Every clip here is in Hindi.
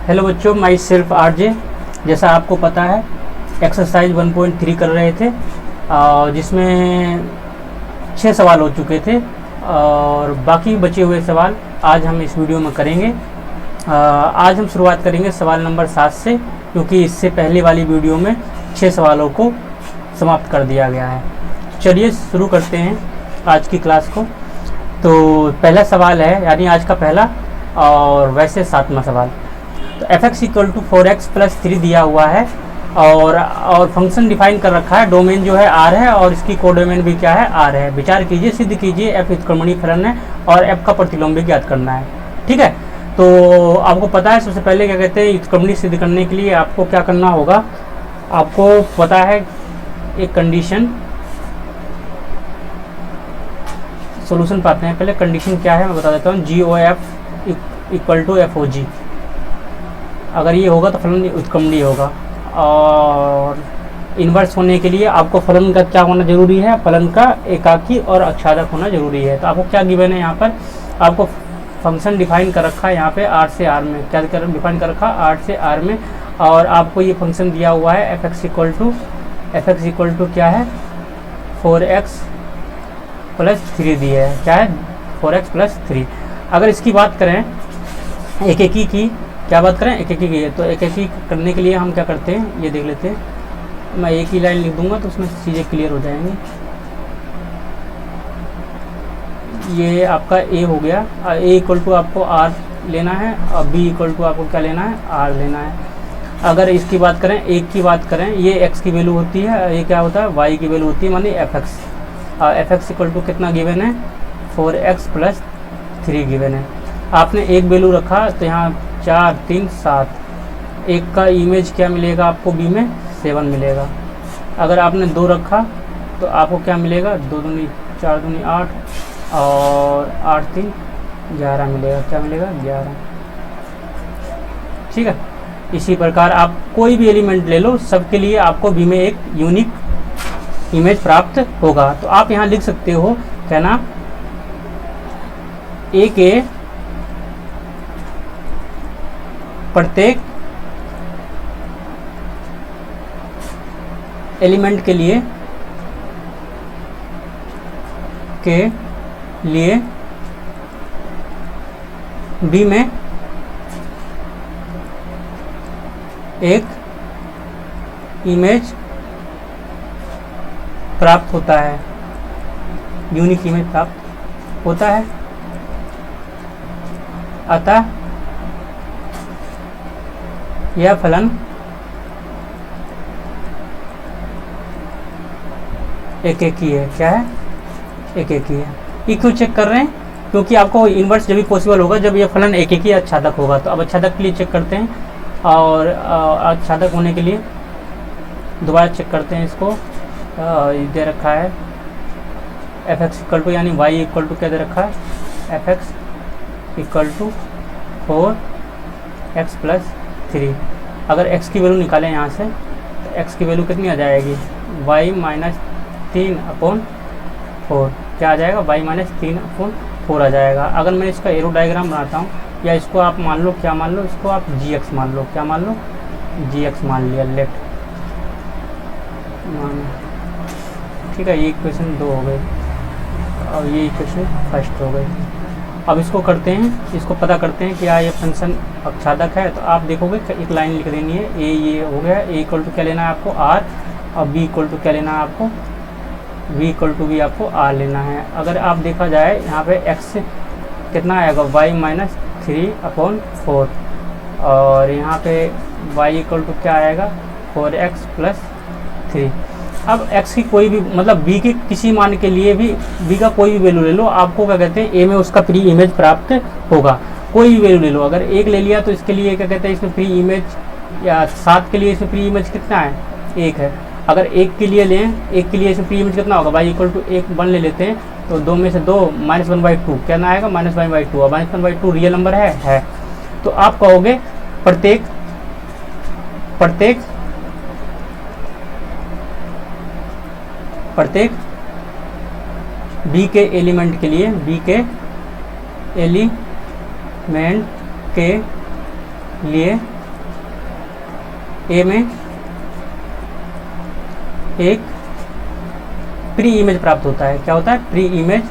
हेलो बच्चों, माई सेल्फ आरजे। जैसा आपको पता है एक्सरसाइज 1.3 कर रहे थे जिसमें 6 सवाल हो चुके थे और बाकी बचे हुए सवाल आज हम इस वीडियो में करेंगे। आज हम शुरुआत करेंगे सवाल नंबर 7 से, क्योंकि इससे पहले वाली वीडियो में 6 सवालों को समाप्त कर दिया गया है। चलिए शुरू करते हैं आज की क्लास को। तो पहला सवाल है, यानी आज का पहला और वैसे 7वां सवाल। तो fx equal to 4x plus 3 दिया हुआ है और फंक्शन डिफाइन कर रखा है। डोमेन जो है r है और इसकी कोडोमेन भी क्या है, r है। विचार कीजिए, सिद्ध कीजिए f उत्क्रमणीय फलन है और f का प्रतिलोम ज्ञात करना है। ठीक है, तो आपको पता है सबसे पहले क्या कहते हैं, उत्क्रमणीय सिद्ध करने के लिए आपको क्या करना होगा। आपको पता है एक कंडीशन, सॉल्यूशन पाते हैं। पहले कंडीशन क्या है मैं बता देता हूँ। GOF इक्वल टू FOG, अगर ये होगा तो फलन उत्क्रमणीय होगा। और इन्वर्स होने के लिए आपको फलन का क्या होना जरूरी है, फलन का एकाकी और आच्छादक होना जरूरी है। तो आपको क्या गिवन है, यहाँ पर आपको फंक्शन डिफाइन कर रखा है यहाँ पे r से r में। क्या डिफाइन कर रखा है, r से r में। और आपको ये फंक्शन दिया हुआ है fx इक्वल टू क्या है, 4x प्लस 3 दिया है। क्या है, 4x प्लस 3। अगर इसकी बात करें एकेकी की, क्या बात करें एकेकी की, तो एकेकी करने के लिए हम क्या करते हैं ये देख लेते हैं। मैं एक ही लाइन लिख दूंगा तो उसमें चीज़ें क्लियर हो जाएंगी। ये आपका a हो गया, a इक्वल टू आपको r लेना है और b इक्वल टू आपको क्या लेना है, r लेना है। अगर इसकी बात करें, एक की बात करें, ये x की वैल्यू होती है, ये क्या होता है y की वैल्यू होती है, मानी fx इक्वल टू कितना गिवन है, 4x प्लस 3 गिवन है। आपने एक वैल्यू रखा तो यहाँ 4 3 7, एक का इमेज क्या मिलेगा आपको, b में 7 मिलेगा। अगर आपने 2 रखा तो आपको क्या मिलेगा, 2 दूनी 4 दूनी 8 और 8 3 11 मिलेगा। क्या मिलेगा, 11। ठीक है, इसी प्रकार आप कोई भी एलिमेंट ले लो, सबके लिए आपको b में एक यूनिक इमेज प्राप्त होगा। तो आप यहाँ लिख सकते हो, क्या ना, a के प्रत्येक एलिमेंट के लिए b में एक इमेज प्राप्त होता है, यूनिक इमेज प्राप्त होता है। अतः यह फलन एकेकी है। क्या है, एकेकी है। ये क्यों चेक कर रहे हैं, क्योंकि आपको इन्वर्स जब भी पॉसिबल होगा जब यह फलन एकेकी आच्छादक होगा। तो अब आच्छादक के लिए चेक करते हैं, और आच्छादक होने के लिए दोबारा चेक करते हैं। इसको दे रखा है fx इक्वल टू, यानी y इक्वल टू क्या दे रखा है, fx equal to 4x plus 3। अगर x की वैल्यू निकालें यहाँ से तो x की वैल्यू कितनी आ जाएगी, y माइनस 3/4। क्या आ जाएगा, y माइनस 3/4 आ जाएगा। अगर मैं इसका एरो डायग्राम बनाता हूँ, या इसको आप मान लो, क्या मान लो, इसको आप gx मान लो। क्या मान लो, gx मान लिया, लेफ्ट मान। ठीक है, ये इक्वेशन 2 हो गई और ये इक्वेशन फर्स्ट हो गई। अब इसको करते हैं, इसको पता करते हैं कि ये फंक्शन आच्छादक है। तो आप देखोगे एक लाइन लिख देनी है, a ये हो गया, a इक्वल टू क्या लेना है आपको, r, और b इक्वल टू क्या लेना है आपको, v इक्वल टू भी आपको r लेना है। अगर आप देखा जाए यहाँ पे x कितना आएगा, y माइनस 3/4, और यहाँ पे y इक्वल टू क्या आएगा, 4x प्लस 3। अब x की कोई भी, मतलब b के किसी मान के लिए भी, b का कोई भी वैल्यू ले लो, आपको क्या कहते हैं, a में उसका प्री इमेज प्राप्त होगा। कोई भी वैल्यू ले लो, अगर 1 ले लिया तो इसके लिए क्या कहते हैं, इसमें प्री इमेज, या 7 के लिए इसमें प्री इमेज कितना है, 1 है। अगर 1 के लिए लें, 1 के लिए इसमें प्री इमेज कितना होगा, y इक्वल टू 1 ले लेते हैं, तो 2 में से 2 -1/2 क्या ना आएगा, -1/2। और -1/2 रियल नंबर है। तो आप कहोगे प्रत्येक बी के एलिमेंट के लिए, बी के एलिमेंट के लिए ए में एक प्री इमेज प्राप्त होता है। क्या होता है? प्री इमेज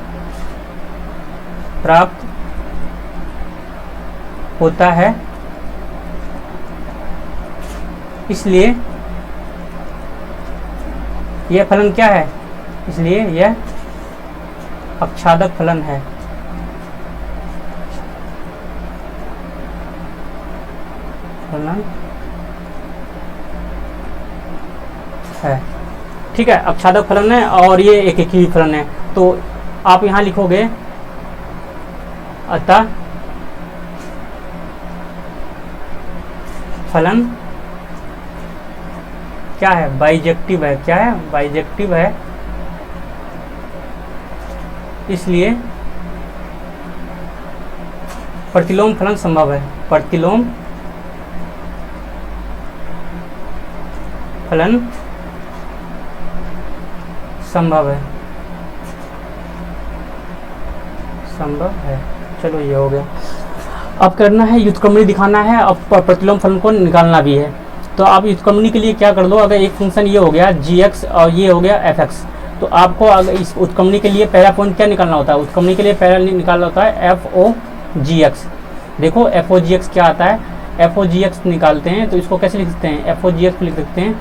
प्राप्त होता है। इसलिए यह फलन क्या है? इसलिए यह आच्छादक फलन है। फलन है, ठीक है, आच्छादक फलन है और ये एक ही फलन है। तो आप यहां लिखोगे अतः फलन क्या है? बाइजेक्टिव है। क्या है? बाइजेक्टिव है। इसलिए प्रतिलोम फलन संभव है। प्रतिलोम फलन संभव है। संभव है। चलो ये हो गया। अब करना है व्युत्क्रमणी दिखाना है, अब प्रतिलोम फलन को निकालना भी है। तो आप व्युत्क्रमणी के लिए क्या कर दो, अगर एक फंक्शन ये हो गया gx और ये हो गया fx, तो आपको अगर इस उत्क्रमणी के लिए पहला पॉइंट क्या निकालना होता है? उत्क्रमणी के लिए पहला निकालना होता है FOGX। देखो FOGX क्या आता है? FOGX निकालते हैं तो इसको कैसे लिख सकते हैं? FOGX को लिख सकते हैं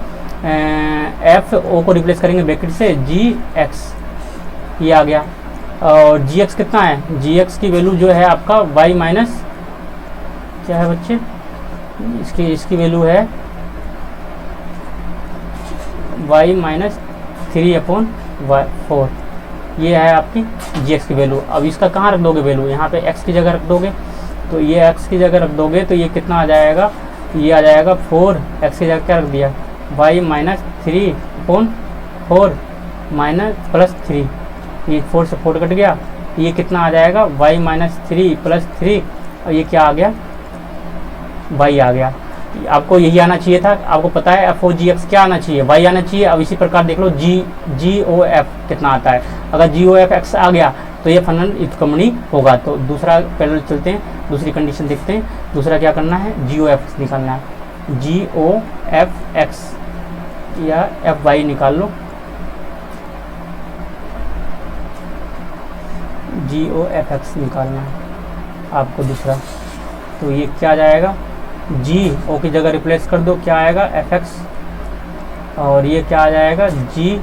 FO को रिप्लेस करेंगे ब्रैकेट से GX, ये आ गया। और GX कितना है? GX की वैल्यू जो है आपका y माइनस क्या है बच्चे? इसकी वैल्यू है y माइनस 3/4। ये है आपकी gx की वैल्यू। अब इसका कहाँ रख दोगे वैल्यू? यहाँ पे x की जगह रख दोगे। तो ये x की जगह रख दोगे तो ये कितना आ जाएगा? ये आ जाएगा 4। x की जगह क्या रख दिया? y minus 3/4 minus plus 3। ये 4 से 4 कट गया। ये कितना आ जाएगा? y माइनस 3 प्लस 3 और ये क्या आ गया? y आ गया। आपको यही आना चाहिए था। आपको पता है FOGX क्या आना चाहिए? y आना चाहिए। अब इसी प्रकार देख लो GOF कितना आता है। अगर GOF x आ गया तो ये फलन व्युत्क्रमणी होगा। तो दूसरा पैरेलल चलते हैं, दूसरी कंडीशन देखते हैं। दूसरा क्या करना है? GOF निकालना है। GOFX या FY निकाल लो। GOFX निकालना है आपको दूसरा। तो ये क्या आ जाएगा? G O की जगह रिप्लेस कर दो, क्या आएगा? FX। और ये क्या आ जाएगा? G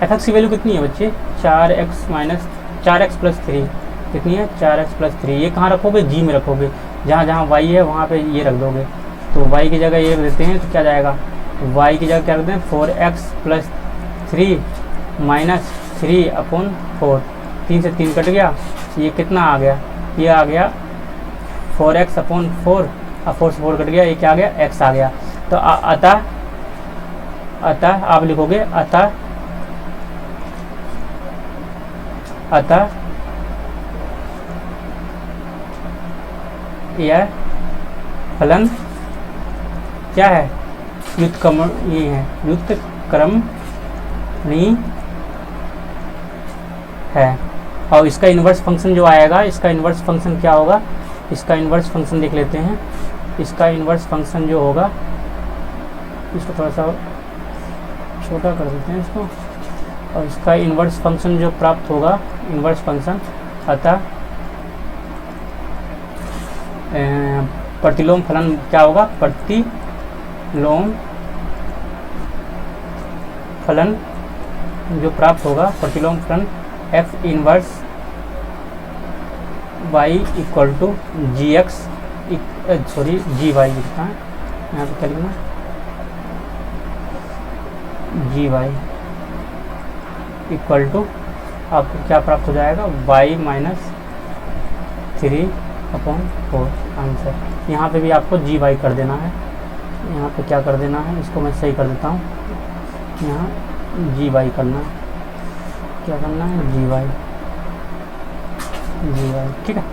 FX की वैल्यू कितनी है बच्चे? 4x माइनस 4x प्लस 3 कितनी है? 4x plus 3। ये कहाँ रखोगे? G में रखोगे। जहाँ जहाँ y है वहाँ पे ये रख दोगे। तो y की जगह ये रख देते हैं तो क्या जाएगा? y की जगह क्या रखते हैं? 4x plus 3 minus 3/4। 3 से 3 कट गया। ये कितना आ गया? ये आ गया 4x/4। अब 4 से 4 कट गया। ये क्या आ गया? x आ गया। तो अतः आप लिखोगे अतः यह फलन क्या है? व्युत्क्रमणी है। व्युत्क्रमणी है। और इसका इन्वर्स फंक्शन जो आएगा, इसका इन्वर्स फंक्शन क्या होगा? इसका इन्वर्स फंक्शन देख लेते हैं। इसका इन्वर्स फंक्शन जो होगा, इसको थोड़ा सा छोटा कर देते हैं इसको। और इसका इन्वर्स फंक्शन जो प्राप्त होगा, इन्वर्स फंक्शन अतः प्रतिलोम फलन क्या होगा? प्रतिलोम फलन जो प्राप्त होगा, प्रतिलोम फलन F inverse y equal to GX GY लिखता है यहाँ पे, क्या लिखना? GY इक्वल टू आपको क्या प्राप्त हो जाएगा? y minus 3/4 answer. यहाँ पे भी आपको GY कर देना है। यहाँ पे क्या कर देना है? इसको मैं सही कर देता हूँ। यहाँ GY करना है। क्या करना है? GY, ठीक है।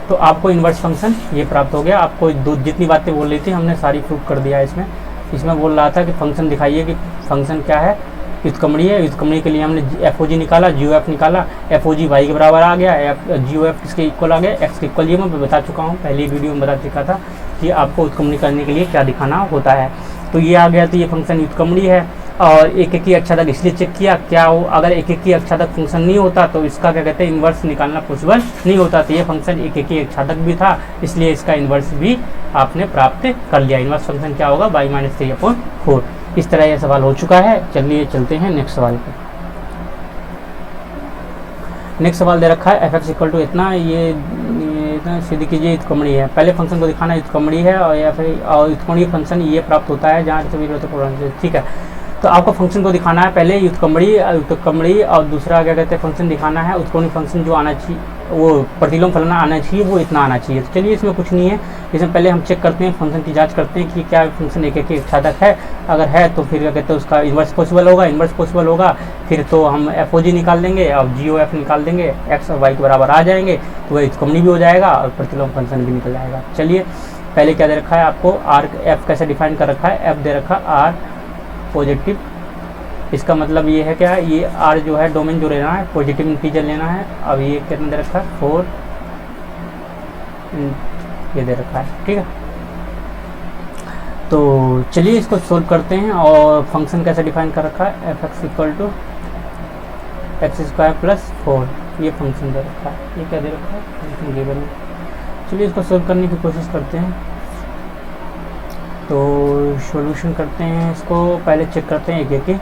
तो आपको इन्वर्स फंक्शन ये प्राप्त हो गया। आपको जितनी बातें बोल रही थी हमने सारी प्रूफ कर दिया इसमें बोल रहा था कि फंक्शन दिखाइए कि फंक्शन क्या है? व्युत्क्रमणी है। व्युत्क्रमणी के लिए हमने FOG निकाला, GOF निकाला। FOG y के बराबर आ गया, GOF किसके इक्वल आ गया? x के इक्वल। ये मैं बता चुका हूँ, पहली वीडियो में बता चुका था कि आपको व्युत्क्रमणी करने के लिए क्या दिखाना होता है। तो ये आ गया, तो ये फंक्शन युत्क्रमणीय है। और एक एक ही अक्षादक इसलिए चेक किया, क्या हो अगर एक एक ही अक्षादक फंक्शन नहीं होता तो इसका क्या कहते हैं इन्वर्स निकालना पॉसिबल नहीं होता। तो ये फंक्शन एक एक ही अक्षादक भी था, इसलिए इसका इन्वर्स भी आपने प्राप्त कर लिया। इन्वर्स फंक्शन क्या होगा, y-3/4। इस तरह यह सवाल हो चुका है। चलिए चलते हैं नेक्स्ट सवाल पर। नेक्स्ट सवाल दे रखा है f(x) = इतना, ये इतना सीधी कीजिए युत्क्रमणीय है। पहले फंक्शन को दिखाना युत्क्रमणीय है और या फिर युत्क्रमणीय फंक्शन ये प्राप्त होता है जहाँ सभी प्रोग्राम। ठीक है, तो आपको फंक्शन को दिखाना है पहले युत्क्रमणीय और दूसरा क्या कहते हैं फंक्शन दिखाना है उत्क्रमणीय फंक्शन जो आना चाहिए, वो प्रतिलोम फलन आना चाहिए, वो इतना आना चाहिए। तो चलिए इसमें कुछ नहीं है, इसमें पहले हम चेक करते हैं, फंक्शन की जांच करते हैं कि क्या फंक्शन एक एक अक्षादक है। अगर है तो फिर क्या कहते हैं उसका इन्वर्स पॉसिबल होगा। इन्वर्स पॉसिबल होगा फिर तो हम FOG निकाल देंगे और GOF निकाल देंगे, x और y के बराबर आ जाएंगे, तो वह युत्क्रमणीय भी हो जाएगा और प्रतिलोम फंक्शन भी निकल जाएगा। चलिए पहले क्या दे रखा है आपको, r f कैसे डिफाइन कर रखा है, f दे रखा r पॉजिटिव। इसका मतलब ये है क्या, ये r जो है डोमेन जो लेना है पॉजिटिव इंटीजर लेना है। अब ये कितना दे रखा है 4 ये दे रखा है। ठीक है, तो चलिए इसको सोल्व करते हैं। और फंक्शन कैसे डिफाइन कर रखा है, f(x) = x² + 4 ये फंक्शन दे रखा है। ये क्या दे रखा है, फंक्शन गिवन है। चलिए इसको सोल्व करने की कोशिश करते हैं। तो सॉल्यूशन करते हैं, इसको पहले चेक करते हैं एक एक।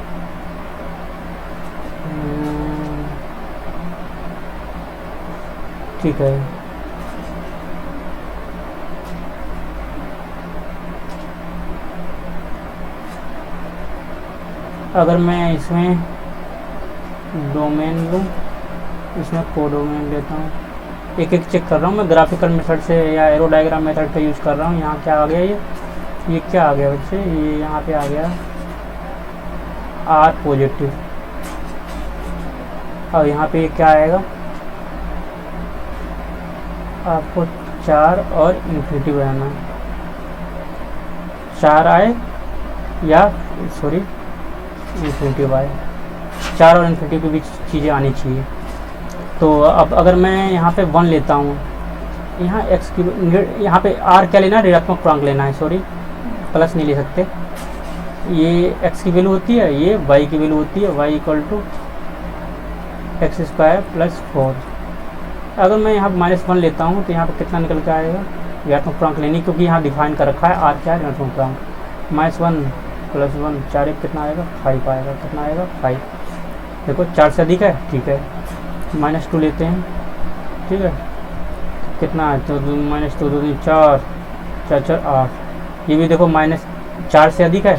ठीक है, अगर मैं इसमें डोमेन लूँ, इसमें कोडोमेन लेता हूँ, एक एक चेक कर रहा हूँ मैं ग्राफिकल मेथड से या एरो डायग्राम मेथड का यूज़ कर रहा हूँ। यहाँ क्या आ गया, ये क्या आ गया बच्चे, ये यहाँ पे आ गया r पॉजिटिव। और यहाँ पे क्या आएगा, आपको 4 और इन्फिनिटी बनाना है। 4 आए या सॉरी इन्फिनिटी आए, 4 और इन्फिनिटी के बीच चीज़ें आनी चाहिए। तो अब अगर मैं यहाँ पे 1 लेता हूँ, यहाँ x की यहाँ पे r क्या लेना है, ऋणात्मक पूर्णांक लेना है, सॉरी प्लस नहीं ले सकते। ये x की वैल्यू होती है, ये y की वैल्यू होती है, y = x² + 4। अगर मैं यहाँ -1 लेता हूँ तो यहाँ पर कितना निकल के आएगा, ऋणात्मक पूर्णांक लेनी, क्योंकि यहाँ डिफाइन कर रखा है r क्या है, ऋणात्मक पूर्णांक। -1 + 1 4 1 कितना आएगा, 5 आएगा। कितना आएगा, 5। देखो 4 से अधिक है, ठीक है। -2 लेते हैं, ठीक है, कितना है, तो -2 2 4 4 4 8। ये भी देखो -4 से अधिक है,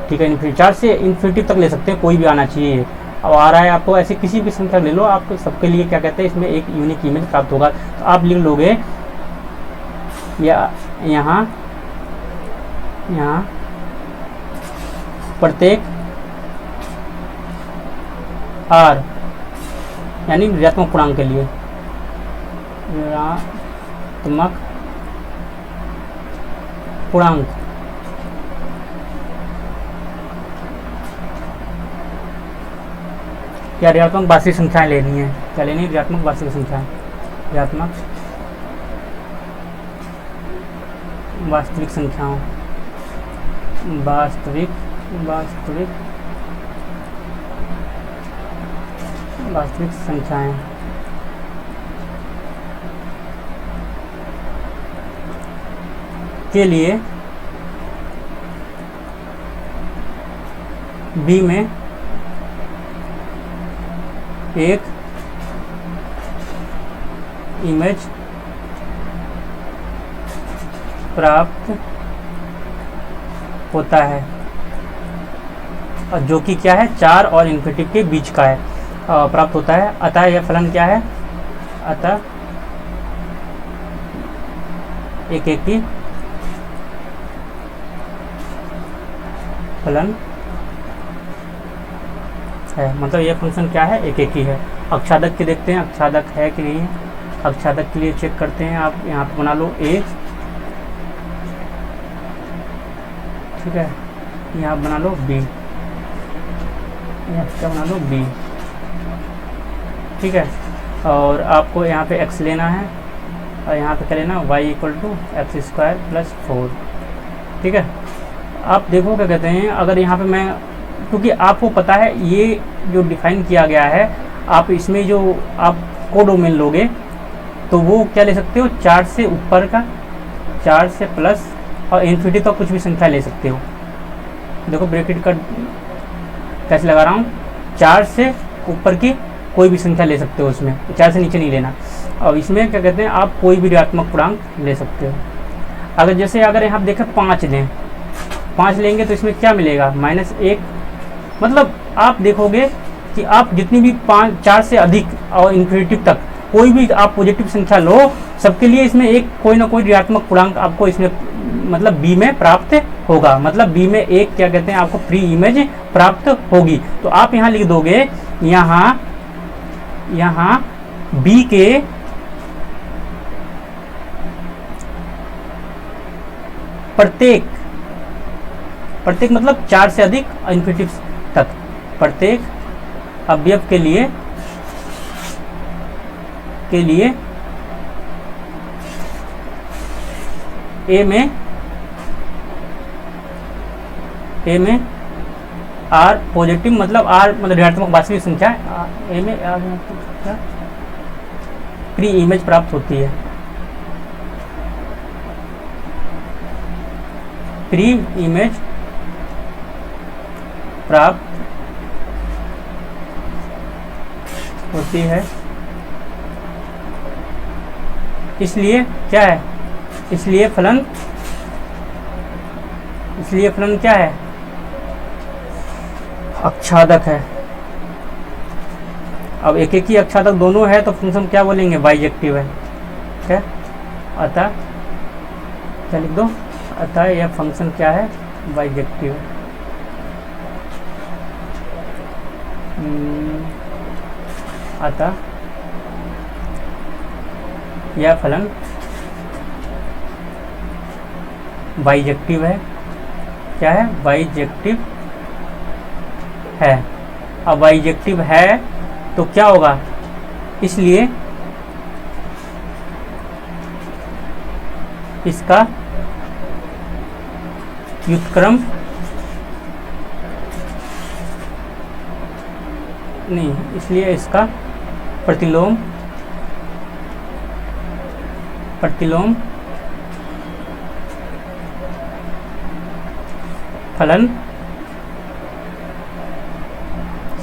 ठीक है। इन्फिनिटी 4 से इन्फिनिटी तक ले सकते हैं, कोई भी आना चाहिए। अब आ रहा है आपको, ऐसे किसी भी संख्या ले लो, आपको सबके लिए क्या कहते हैं इसमें एक यूनिक इमेज प्राप्त होगा। तो आप लिख लोगे या यहाँ प्रत्येक r यानी ऋणात्मक पूर्णांक के लिए, ऋणात्मक पूर्णांक या ऋणात्मक वास्तविक संख्याएं लेनी है। क्या लेनी है, ऋणात्मक वास्तविक संख्याएं, ऋणात्मक वास्तविक संख्याओं, वास्तविक संख्याएं के लिए B में एक इमेज प्राप्त होता है, और जो कि क्या है 4 और इन्फिनिटी के बीच का है, प्राप्त होता है। अतः यह फलन क्या है, अतः एक एक ही फलन है, मतलब यह फंक्शन क्या है, एक एक ही है। अक्षादक के देखते हैं, अक्षादक है कि नहीं है। अक्षादक के लिए चेक करते हैं, आप यहाँ पे बना लो a, ठीक है, यहाँ बना लो b, यहाँ क्या बना लो b, ठीक है। और आपको यहाँ पे x लेना है और यहाँ पे क्या लेना, y = x² + 4, ठीक है। आप देखो क्या कहते हैं, अगर यहाँ पे मैं, क्योंकि आपको पता है ये जो डिफाइन किया गया है, आप इसमें जो आप कोडोमेन लोगे तो वो क्या ले सकते हो, 4 से ऊपर का, 4 से प्लस और इन्फिनिटी तक कुछ भी संख्या ले सकते हो। देखो ब्रैकेट का कैसे लगा रहा हूँ, 4 से ऊपर की कोई भी संख्या ले सकते हो, उसमें 4 से नीचे नहीं लेना। और इसमें क्या कहते हैं, आप कोई भी ऋणात्मक पूर्णांक ले सकते हो। अगर जैसे अगर यहाँ देखें 5 लें, 5 लेंगे तो इसमें क्या मिलेगा, -1। मतलब आप देखोगे कि आप जितनी भी 4 से अधिक और इन्फिनिटी तक कोई भी आप पॉजिटिव संख्या लो, सबके लिए इसमें एक कोई ना कोई ऋणात्मक पूर्णांक आपको इसमें मतलब बी में प्राप्त होगा। मतलब बी में एक क्या कहते हैं, आपको फ्री इमेज प्राप्त होगी। तो आप यहाँ लिख दोगे, यहाँ बी के प्रत्येक मतलब 4 से अधिक इन्फिनिटी तक प्रत्येक अवयव के लिए ए में आर पॉजिटिव, मतलब आर मतलब ऋणात्मक वास्तविक संख्या, ए में आर प्री इमेज प्राप्त होती है। प्री इमेज प्राप्त होती है। इसलिए क्या है, इसलिए फलन क्या है, अक्षादक है। अब एक ही अक्षादक दोनों है तो फंक्शन क्या बोलेंगे, बाइजेक्टिव है। क्या, अतः क्या लिख दो, अतः यह फंक्शन क्या है, बाइजेक्टिव है। अतः यह फलन बाइजेक्टिव है। क्या है, बाइजेक्टिव है। अब बाइजेक्टिव है तो क्या होगा, इसलिए इसका व्युत्क्रम नहीं, इसलिए इसका प्रतिलोम फलन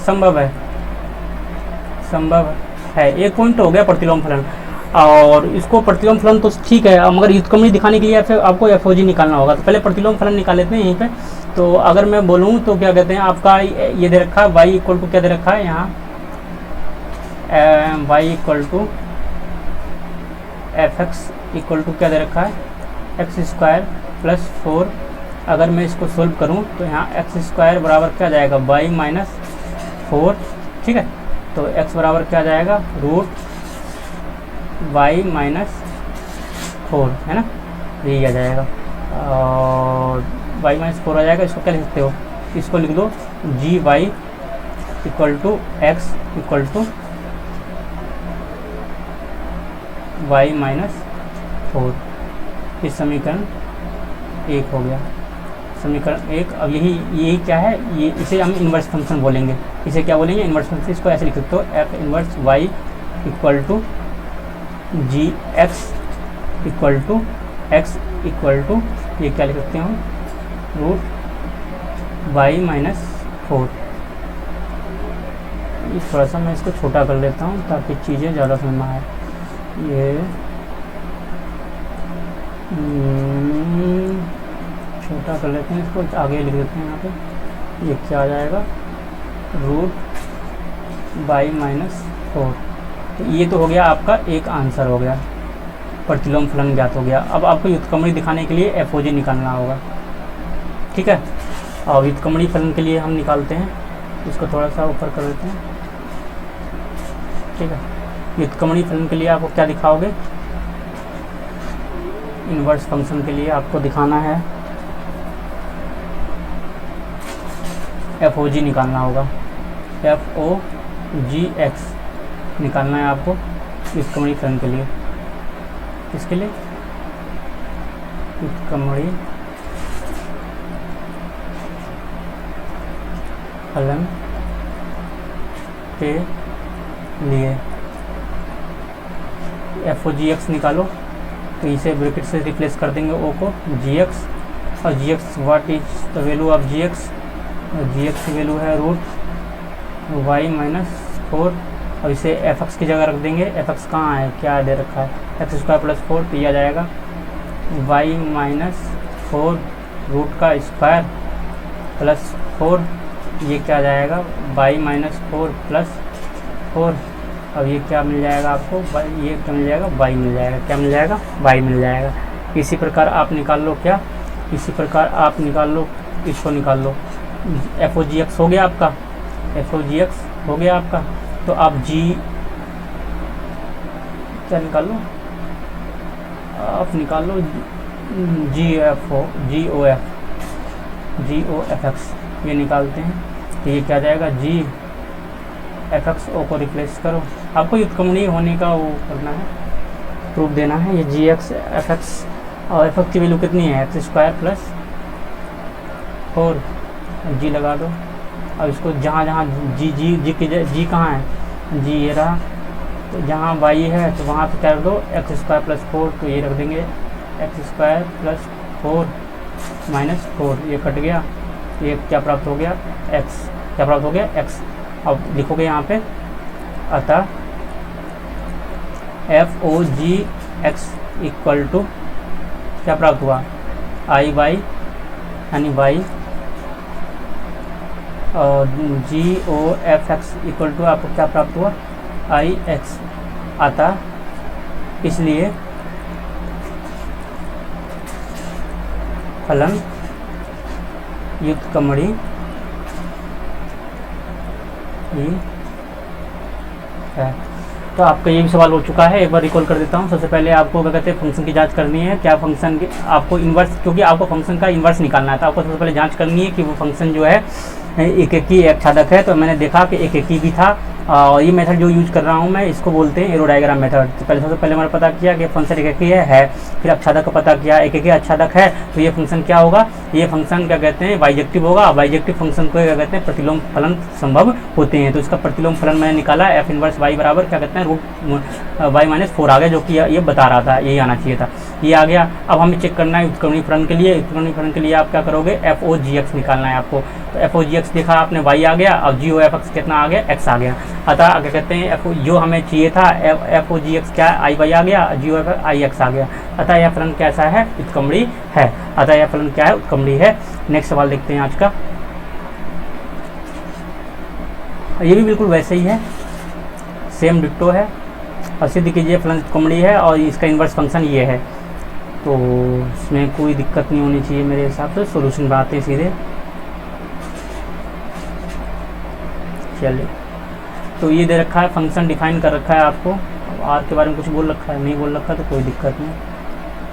संभव है। एक पॉइंट हो गया प्रतिलोम फलन। और इसको प्रतिलोम फलन तो ठीक है, मगर व्युत्क्रमणी दिखाने के लिए फिर आपको एफओजी निकालना होगा। तो पहले प्रतिलोम फलन निकाल लेते हैं यहीं पे। तो अगर मैं बोलूँ तो क्या कहते हैं, आपका ये दे रखा है y इक्वल टू क्या दे रखा है यहाँ, y equal to F x equal to क्या दे रखा है, x² + 4। अगर मैं इसको सोल्व करूं तो यहाँ x² बराबर क्या जाएगा, y - 4। ठीक है, तो x बराबर क्या जाएगा, √y - 4 है ना, यही आ जाएगा। और y - 4 आ जाएगा। इसको क्या लिख सकते हो, इसको लिख दो gy equal to x equal to y - 4। इस समीकरण 1 हो गया, समीकरण 1। अब यही क्या है, ये इसे हम इन्वर्स फंक्शन बोलेंगे। इसे क्या बोलेंगे, इन्वर्स फंक्शन। इसको ऐसे लिख सकते हो, f inverse y equal to G x equal to x equal to, ये क्या लिख सकते हो, √y - 4। थोड़ा सा मैं इसको छोटा कर लेता हूँ ताकि चीज़ें ज़्यादा समझ में आए। ये छोटा कर लेते हैं, इसको आगे लिख देते हैं यहाँ पे। ये क्या आ जाएगा, √y - 4। तो ये तो हो गया आपका एक आंसर हो गया, प्रतिलोम फलन ज्ञात हो गया। अब आपको व्युत्क्रमणी दिखाने के लिए एफओजी निकालना होगा। ठीक है, और व्युत्क्रमणी फलन के लिए हम निकालते हैं, इसको थोड़ा सा ऊपर कर देते हैं। ठीक है, व्युत्क्रमणी फलन के लिए आपको क्या दिखाओगे, इन्वर्स फंक्शन के लिए आपको दिखाना है एफओजी निकालना होगा, FOGX निकालना है आपको व्युत्क्रमणी फलन के लिए। किसके लिए, व्युत्क्रमणी फलन के लिए एफ ओ जी एक्स निकालो, तो इसे ब्रैकेट से रिप्लेस कर देंगे ओ को जी एक्स, और g x what is the value of g x, g x की वैल्यू है रूट वाई माइनस 4, और इसे एफ एक्स की जगह रख देंगे। एफ एक्स कहाँ है, क्या दे रखा है, एक्स स्क्वायर प्लस 4, तो यह आ जाएगा वाई माइनस 4 रूट का स्क्वायर प्लस 4, ये क्या आ जाएगा वाई माइनस 4 प्लस 4, अब ये क्या मिल जाएगा आपको, ये क्या मिल जाएगा, वाई मिल जाएगा, क्या मिल जाएगा, वाई मिल जाएगा। इसी प्रकार आप निकाल लो, क्या इसी प्रकार आप निकाल लो, इसको निकाल लो, एफ ओ जी एक्स हो गया आपका, एफ ओ जी एक्स हो गया आपका, तो आप जी क्या निकाल लो, आप निकाल लो जी एफ ओ जी ओ एफ एक्स, ये निकालते हैं, तो ये क्या जाएगा जी एफ एक्स ओ को रिप्लेस करो, आपको युत्क्रमणीय होने का वो करना है, प्रूफ देना है। ये जी एक्स एफ एक्स, और एफ एक्स की वैल्यू कितनी है, एक्स स्क्वायर प्लस 4, जी लगा दो। अब इसको जहाँ जहाँ जी कहाँ है, जी ये रहा, तो जहाँ वाई है तो वहाँ पे क्या रख दो, एक्स स्क्वायर प्लस 4, तो ये रख देंगे एक्स स्क्वायर प्लस 4 माइनस 4, ये कट गया, ये क्या प्राप्त हो गया, एक्स, क्या प्राप्त हो गया, एक्स। अब लिखोगे यहाँ पे, अतः f o g x equal to क्या प्राप्त हुआ, आई वाई यानी वाई, और g o f x equal to आपको क्या प्राप्त हुआ, आई एक्स। अतः इसलिए फलन युत्क्रमणीय है। तो आपका ये भी सवाल हो चुका है, एक बार रिकॉल कर देता हूँ। सबसे पहले आपको क्या कहते हैं, फंक्शन की जांच करनी है, क्या फंक्शन की आपको इन्वर्स, क्योंकि आपको फंक्शन का इन्वर्स निकालना है, तो आपको सबसे पहले जांच करनी है कि वो फंक्शन जो है एक एकी एक छादक है। तो मैंने देखा कि एक एकी भी था, और ये मेथड जो यूज कर रहा हूँ मैं, इसको बोलते हैं एरो डायग्राम मेथड। तो पहले सबसे पहले मैंने पता किया कि फंक्शन एक एकी है, फिर अक्षादक का पता किया, एक एकी अक्षादक है, तो ये फंक्शन क्या होगा, ये फंक्शन क्या कहते हैं, बाइजेक्टिव होगा। बाइजेक्टिव फंक्शन को क्या कहते हैं, प्रतिलोम फलन संभव होते हैं। तो इसका प्रतिलोम फलन मैंने निकाला, एफ इनवर्स वाई बराबर क्या कहते हैं, रूट वाई माइनस 4 आ गया, जो कि ये बता रहा था, यही आना चाहिए था, ये आ गया। अब हमें चेक करना है उत्क्रमणीय फलन के लिए। उत्क्रमणीय फलन के लिए आप क्या करोगे, एफ ओ जी एक्स निकालना है आपको। तो एफ ओ जी एक्स देखा आपने, वाई आ गया, अब जी ओ एफ एक्स कितना आ गया, एक्स आ गया। अतः क्या कहते हैं, एफ जो हमें चाहिए था, एफ ओ जी एक्स क्या आई वाई आ गया, जी ओ एफ आई एक्स आ गया। अतः यह फलन कैसा है, उत्क्रमणीय है। अतः यह फलन क्या है, उत्क्रमणीय है। नेक्स्ट सवाल देखते हैं आज का, ये भी बिल्कुल वैसे ही है, सेम डिट्टो है। और सिद्ध कीजिए फलन उत्क्रमणीय है और इसका इन्वर्स फंक्शन ये है, तो इसमें कोई दिक्कत नहीं होनी चाहिए मेरे हिसाब से। सॉल्यूशन बनाते हैं सीधे, चलिए। तो ये दे रखा है, फंक्शन डिफाइन कर रखा है आपको, आर के बारे में कुछ बोल रखा है, नहीं बोल रखा तो कोई दिक्कत नहीं।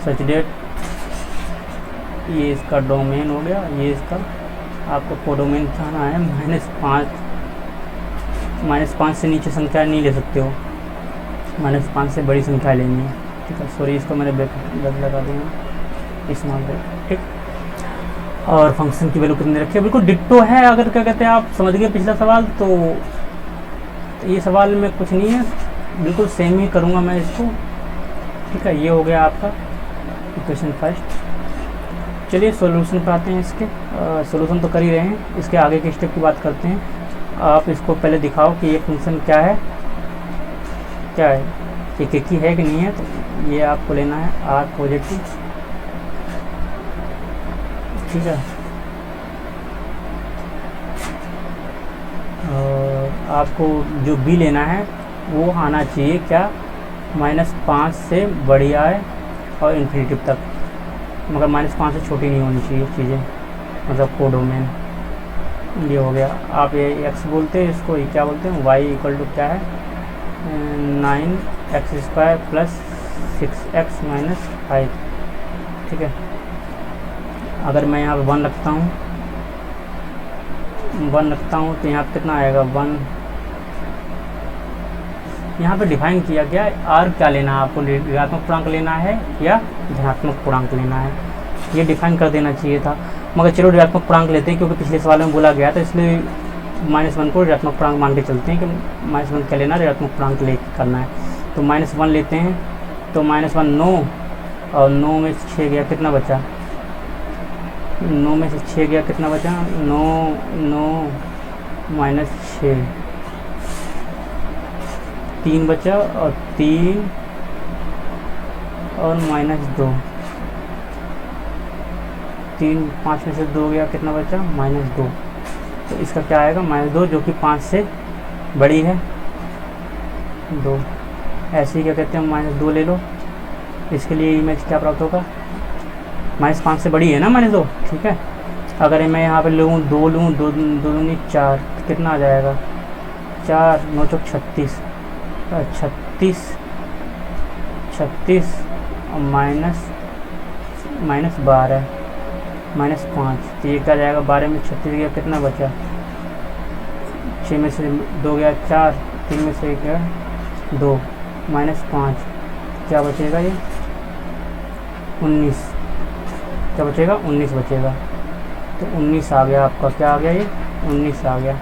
सच डेट, ये इसका डोमेन हो गया, ये इसका आपको कोडोमेन चाहना है, -5 से नीचे संख्या नहीं ले सकते हो, -5 से बड़ी संख्या लेनी है, ठीक है। सॉरी, इसको मैंने बैक लगा दूँगा, स्मॉल बैक, ठीक। और फंक्शन की वैल्यू कितनी रखी है, बिल्कुल डिट्टो है। अगर क्या कहते हैं, आप समझ गए पिछला सवाल, तो ये सवाल में कुछ नहीं है, बिल्कुल सेम ही करूँगा मैं इसको, ठीक है। ये हो गया आपका इक्वेशन फर्स्ट। चलिए सॉल्यूशन पर आते हैं इसके। सॉल्यूशन तो कर ही रहे हैं, इसके आगे के स्टेप की बात करते हैं। आप इसको पहले दिखाओ कि ये फंक्शन क्या है, क्या है, एक ही है कि नहीं है। तो ये आपको लेना है आर पॉजिटिव, ठीक है। और आपको जो बी लेना है वो आना चाहिए क्या, -5 से बढ़िया है और इन्फिनिटी तक, मगर -5 से छोटी नहीं होनी चाहिए चीज़ें, मतलब कोडोमेन। ये हो गया। आप ये एक्स बोलते हैं इसको, ये क्या बोलते हैं, वाई इक्वल टू क्या है, 9x² प्लस 6x माइनस 5, ठीक है। अगर मैं यहाँ पे 1 रखता हूँ, तो यहाँ पे कितना आएगा, 1। यहाँ पे डिफाइन किया गया आर क्या लेना है आपको, ऋणात्मक पूर्णांक लेना है या धनात्मक पूर्णांक लेना है, ये डिफाइन कर देना चाहिए था। मगर चलो ऋणात्मक पूर्णांक लेते हैं, क्योंकि पिछले सवाल में बोला गया था, इसलिए -1 को ऋणात्मक पूर्णांक मान के चलते हैं कि -1 क्या लेना, ऋणात्मक पूर्णांक ले करना है। तो -1 लेते हैं, तो -1 9, और 9 में से 6 गया, कितना बचा, 9 में से 6 गया, कितना बचा, 9 9 -6, 3 बचा, और 3 और -2, 3 5 में से 2 गया, कितना बचा, -2। तो इसका क्या आएगा, -2, जो कि 5 से बड़ी है 2। ऐसे ही क्या कहते हैं, -2 ले लो, इसके लिए इमेज क्या प्राप्त होगा, -5 से बड़ी है ना -2, ठीक है। अगर मैं यहाँ पे लूँ 2 लूँ, 2 दूनी 4, कितना आ जाएगा, 4 9 चौक 36, 36 और -12 -5, तो ये क्या जाएगा, 12 में 36 गया, कितना बचा, 6 में से 2 गया 4, 3 में से गया 2, -5, क्या बचेगा, ये 19, क्या बचेगा, 19 बचेगा। तो 19 आ गया आपका, क्या आ गया, ये 19 आ गया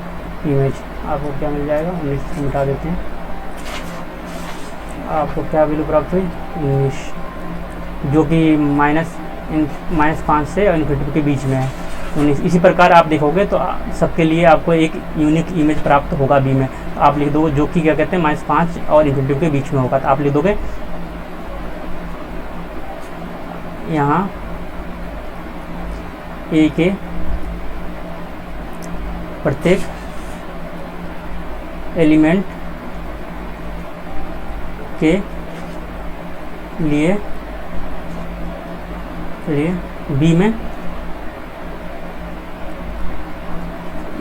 इमेज। आपको क्या मिल जाएगा, 19 मिटा देते हैं, आपको क्या वैल्यू प्राप्त हुई, 19, जो कि -5 से इन्फिनिटी के बीच में है, 19। इसी प्रकार आप देखोगे तो सबके लिए आपको एक यूनिक इमेज प्राप्त होगा बी में। तो आप लिख दो, जो कि क्या कहते हैं, -5 और इन्फिनिटी के बीच में होगा। तो आप लिख दोगे यहाँ ए के प्रत्येक एलिमेंट के लिए बी में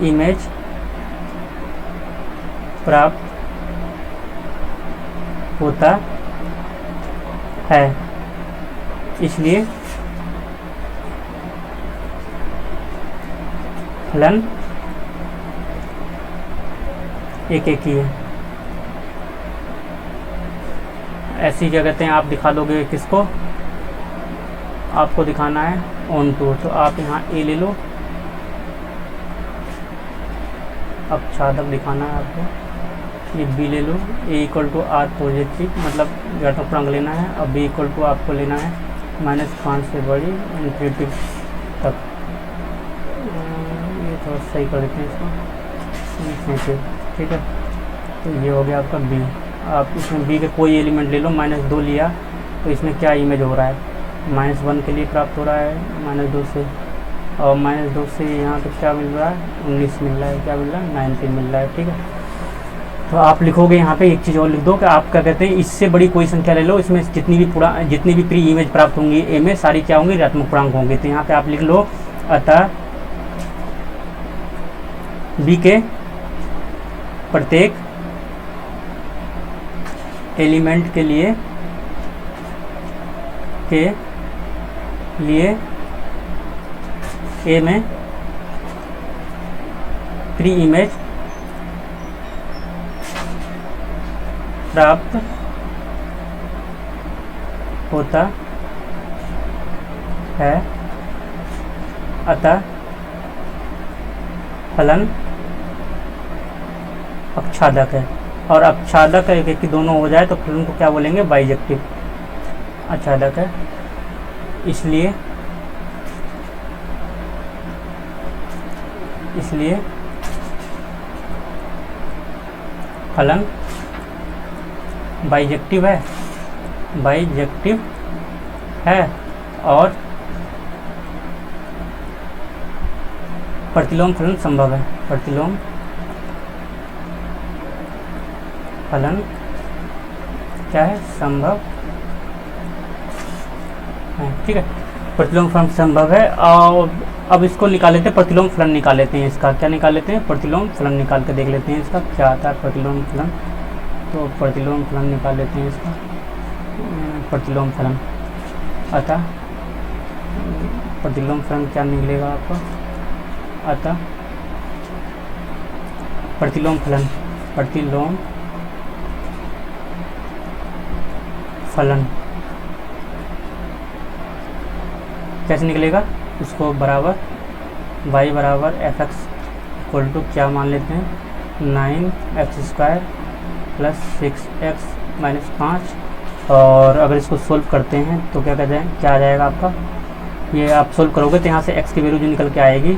इमेज प्राप्त होता है, इसलिए फलन एक ही है। ऐसी क्या कहते हैं, आप दिखा दोगे किसको, आपको दिखाना है ऑन टू। तो आप यहाँ ए ले लो, अब छादक दिखाना है आपको, ये बी ले लो, ए इक्वल टू आर पॉजिटिव, मतलब ऋणात्मक पूर्णांक लेना है। अब बी इक्वल टू आपको लेना है -5 से बड़ी इन्फिनिटी तक। ये थोड़ा सही कर देते हैं इसको, ठीक है। तो ये हो गया आपका बी। आप इसमें बी के कोई एलिमेंट ले लो, -2 लिया तो इसमें क्या इमेज हो रहा है, -1 के लिए प्राप्त हो रहा है, -2 से, और -2 से यहाँ पे क्या मिल रहा है, 19 मिल रहा है, क्या मिल रहा है, 19 मिल रहा है, ठीक है। तो आप लिखोगे यहाँ पे एक चीज़ और लिख दो कि आप क्या कहते हैं, इससे बड़ी कोई संख्या ले लो, इसमें जितनी भी प्री इमेज प्राप्त होंगी ए में, सारी क्या होंगी, ऋणात्मक पूर्णांक होंगे। तो यहाँ पे आप लिख लो, अतः बी के प्रत्येक एलिमेंट के लिए ए में प्री इमेज प्राप्त होता है, अतः फलन अपच्छादक है। और अपच्छादक एक की दोनों हो जाए तो फलन को क्या बोलेंगे, बाइजेक्टिव अच्छादक है। इसलिए फलन बाइजेक्टिव है और प्रतिलोम फलन संभव है। प्रतिलोम फलन क्या है, संभव है, ठीक है। प्रतिलोम फलन संभव है। और अब इसको निकाल लेते हैं, प्रतिलोम फलन निकाल लेते हैं। इसका क्या निकाल लेते हैं, प्रतिलोम फलन निकाल के देख लेते हैं इसका क्या आता है, प्रतिलोम फलन। तो प्रतिलोम फलन निकाल लेते हैं इसका, प्रतिलोम फलन। अतः प्रतिलोम फलन क्या निकलेगा आपका, अतः प्रतिलोम फलन कैसे निकलेगा, उसको बराबर y बराबर fx इक्वल टू क्या मान लेते हैं, 9x² प्लस 6x माइनस 5। और अगर इसको सोल्व करते हैं तो क्या कहते हैं, क्या आ जाएगा आपका, ये आप सोल्व करोगे तो यहाँ से x की वैल्यू जो निकल के आएगी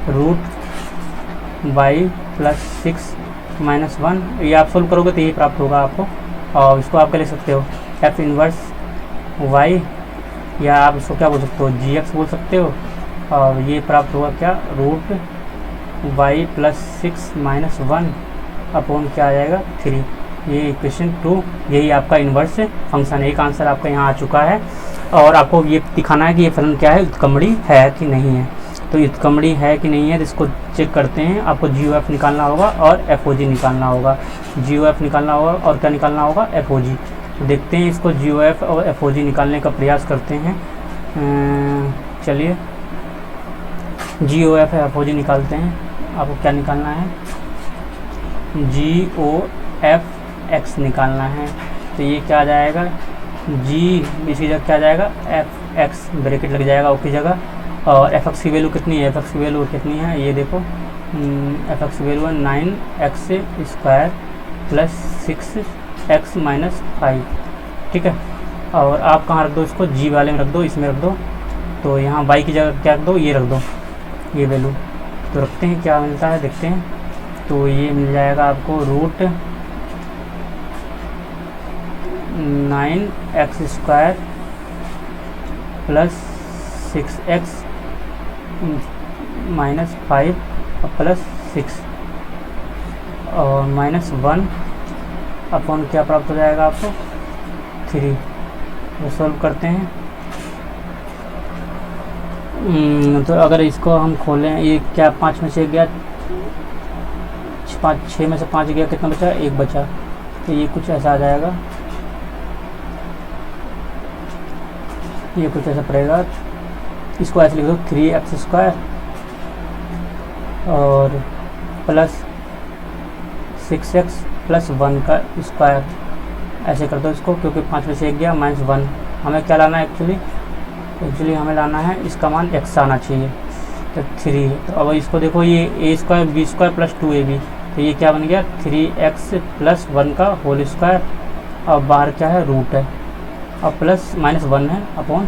√y प्लस 6 माइनस 1, ये आप सोल्व करोगे तो यही प्राप्त होगा आपको। और इसको आप क्या लिख सकते हो, f इनवर्स y, या आप इसको क्या बोल सकते हो, gx बोल सकते हो। और ये प्राप्त होगा क्या, √y प्लस 6 माइनस 1 अपॉन क्या आ जाएगा 3। ये इक्वेशन 2, यही आपका इन्वर्स फंक्शन है। एक आंसर आपका यहाँ आ चुका है। और आपको ये दिखाना है कि ये फलन क्या है, उत्क्रमणी है कि नहीं है। तो उत्क्रमणी है कि नहीं है तो इसको चेक करते हैं। आपको GOF निकालना होगा और FOG निकालना होगा। GOF निकालना होगा और क्या निकालना होगा, FOG। तो देखते हैं इसको GOF और FOG निकालने का प्रयास करते हैं। चलिए GOF और FOG निकालते हैं। आपको क्या निकालना है, GOFX निकालना है। तो ये क्या आ जाएगा, G इसी जगह क्या आ जाएगा, FX ब्रैकेट लग जाएगा O की जगह। और FX की वैल्यू कितनी है, FX की वैल्यू कितनी है, ये देखो FX की वैल्यू है 9x² प्लस 6x माइनस 5। ठीक है, और आप कहाँ रख दो इसको, G वाले में रख दो, इसमें रख दो। तो यहाँ y की जगह क्या रख दो, ये रख दो, ये वैल्यू। तो रखते हैं क्या मिलता है, देखते हैं। तो ये मिल जाएगा आपको √9x² plus 6x minus 5 plus 6 और माइनस 1 अपॉन क्या प्राप्त हो जाएगा आपको 3। तो सॉल्व करते हैं। तो अगर इसको हम खोलें, ये क्या 5 में से गया, 6 में से 5 गया, कितना बचा, 1 बचा। तो ये कुछ ऐसा आ जाएगा, ये कुछ ऐसा पड़ेगा। इसको ऐसे लिख दो 3x² और प्लस 6x प्लस 1 का स्क्वायर, ऐसे कर दो इसको, क्योंकि 5 में से 1 गया, माइनस 1। हमें क्या लाना है एक्चुअली हमें लाना है इसका मान x आना चाहिए। तो 3, तो अब इसको देखो, ये a² b² प्लस 2ab, तो ये क्या बन गया 3x प्लस 1 का होल स्क्वायर। और बाहर क्या है, रूट है, और प्लस माइनस 1 है अपॉन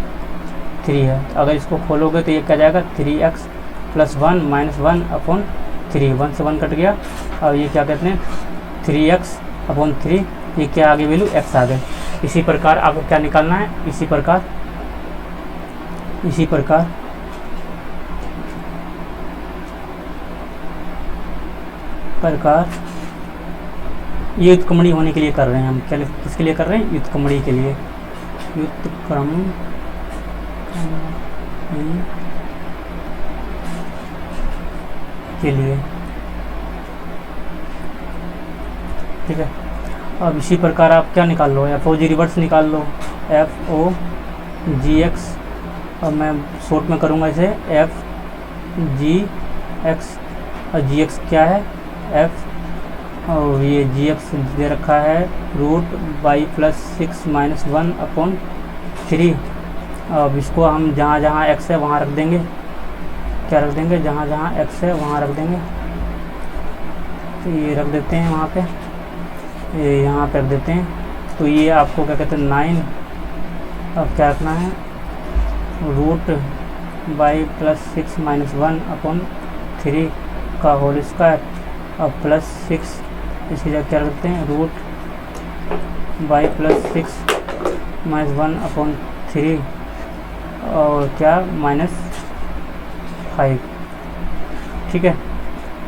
3 है। तो अगर इसको खोलोगे तो ये क्या जाएगा 3x प्लस 1 माइनस 1 अपॉन 3, 1 से 1 कट गया। और ये क्या कहते हैं 3x अपॉन 3, ये क्या आगे वैल्यू x आ गई। इसी प्रकार आपको क्या निकालना है, इसी प्रकार ये उत्क्रमणी होने के लिए कर रहे हैं हम। क्या किसके लिए कर रहे हैं, उत्क्रमणी के लिए, व्युत्क्रमण के लिए। ठीक है, अब इसी प्रकार आप क्या निकाल लो, FOG रिवर्स निकाल लो, FOGX। अब मैं शॉर्ट में करूँगा इसे FGX, और GX क्या है F, और ये GX दे रखा है √y प्लस 6 माइनस 1 अपॉन 3। अब इसको हम जहाँ जहाँ x है वहाँ रख देंगे, क्या रख देंगे, जहाँ जहाँ x है वहाँ रख देंगे। तो ये रख देते हैं वहाँ पे, ये यहाँ पे रख देते हैं। तो ये आपको क्या कहते हैं 9, अब क्या रखना है √y प्लस 6 माइनस 1 अपॉन 3 का होल स्क्वायर, और प्लस 6 इसकी जगह क्या रखते हैं √y प्लस 6 माइनस 1 अपॉन 3 और क्या माइनस 5। ठीक है,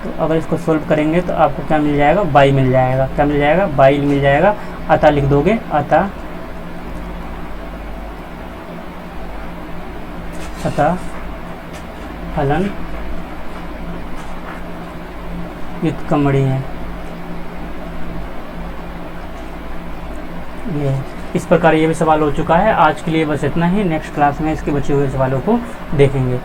तो अगर इसको सोल्व करेंगे तो आपको क्या मिल जाएगा, y मिल जाएगा। क्या मिल जाएगा, y मिल जाएगा। अतः लिख दोगे, अतः फलन व्युत्क्रमणीय है। ये इस प्रकार ये भी सवाल हो चुका है। आज के लिए बस इतना ही। नेक्स्ट क्लास में इसके बचे हुए सवालों को देखेंगे।